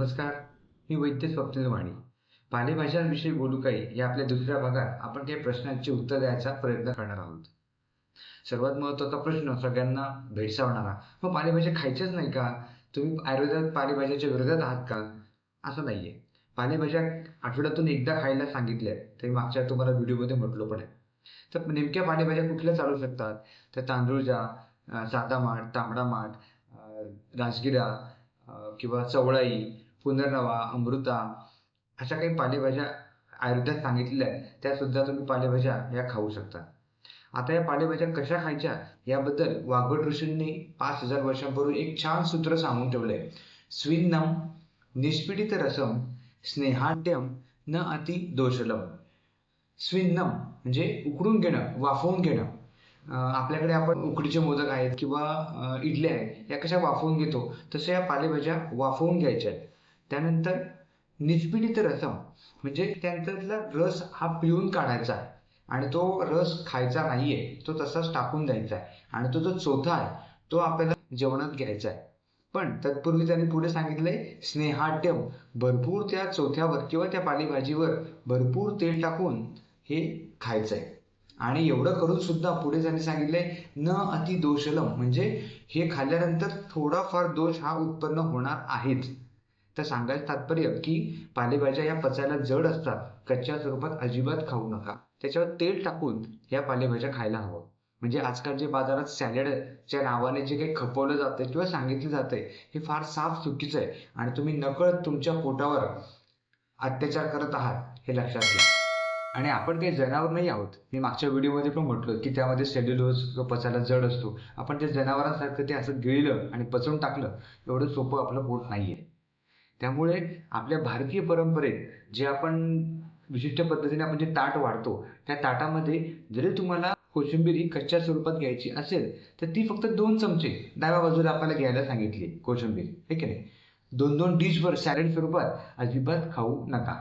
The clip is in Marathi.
नमस्कार. मी वैद्य स्वप्नील वाणी. पालेभाज्यांविषयी बोलू काही या आपल्या दुसऱ्या भागात आपण काही प्रश्नांची उत्तर द्यायचा प्रयत्न करणार आहोत. सर्वात महत्त्वाचा प्रश्न सगळ्यांना भेडसावणारा, मग पालेभाज्या खायच्याच नाही का? तुम्ही आयुर्वेदात पालेभाज्याच्या विरोधात आहात का? असं नाहीये. पालेभाज्या आठवड्यातून एकदा खायला सांगितल्या ते मागच्या तुम्हाला व्हिडिओमध्ये म्हटलो पण आहे. तर नेमक्या पालेभाज्या कुठल्या चालू शकतात? तर तांदूळजा, साधा माठ, तांबडा माठ, राजगिरा, किंवा चवळाई, पुनर्नवा, अमृता अशा काही पालेभाज्या आयुर्वेदात सांगितलेल्या आहेत. त्यासुद्धा तुम्ही पालेभाज्या या खाऊ शकता. आता या पालेभाज्या कशा खायच्या याबद्दल वाग्भट ऋषींनी 5000 वर्षांपूर्वी एक छान सूत्र सांगून ठेवलंय. स्विन्नम निष्पीडित रसम स्नेहाढ्यम न अति दोषलम. स्विन्नम म्हणजे उकडून घेणं, वाफवून घेणं. आपल्याकडे आपण उकडीचे मोदक आहेत किंवा इडल्या आहेत, या कशा वाफवून घेतो तशा या पालेभाज्या वाफवून घ्यायच्या आहेत. त्यानंतर निष्पीडित रसम म्हणजे त्यांच्यातला रस हा पिळून काढायचा आहे आणि तो रस खायचा नाहीये, तो तसाच टाकून द्यायचा आहे आणि तो जो चोथा आहे तो आपल्याला जेवणात घ्यायचा आहे. पण तत्पूर्वी त्यांनी पुढे सांगितलंय स्नेहाढ्यम, भरपूर त्या चोथ्यावर किंवा त्या पालेभाजीवर भरपूर तेल टाकून हे खायचंय. आणि एवढं करून सुद्धा पुढे त्यांनी सांगितलंय न अति दोषलम म्हणजे हे खाल्ल्यानंतर थोडाफार दोष हा उत्पन्न होणार आहेच. तर सांगायचं तात्पर्य की पालेभाज्या या पचायला जड असतात, कच्च्या स्वरूपात अजिबात खाऊ नका. त्याच्यावर तेल टाकून या पालेभाज्या खायला हवं. म्हणजे आजकाल जे बाजारात सॅलडच्या नावाने जे काही खपवलं जातंय किंवा सांगितलं जातंय हे फार साफ चुकीचं आहे आणि तुम्ही नकळत तुमच्या पोटावर अत्याचार करत आहात हे लक्षात घ्या. आणि आपण काही जनावर नाही आहोत. मी मागच्या व्हिडिओमध्ये पण म्हटलं की त्यामध्ये सेल्युलोज पचायला जड असतो. आपण त्या जनावरांसारखं ते असं गिळलं आणि पचवून टाकलं एवढं सोपं आपलं पोट नाहीये. त्यामुळे आपल्या भारतीय परंपरेत जे आपण विशिष्ट पद्धतीने आपण जे ताट वाढतो त्या ताटामध्ये जरी तुम्हाला कोशिंबीर ही कच्च्या स्वरूपात घ्यायची असेल तर ती फक्त 2 चमचे डाव्या बाजूला आपल्याला घ्यायला सांगितली कोशिंबीर, हे की नाही. 2-2 डिशवर सॅलड स्वरूपात अजिबात खाऊ नका.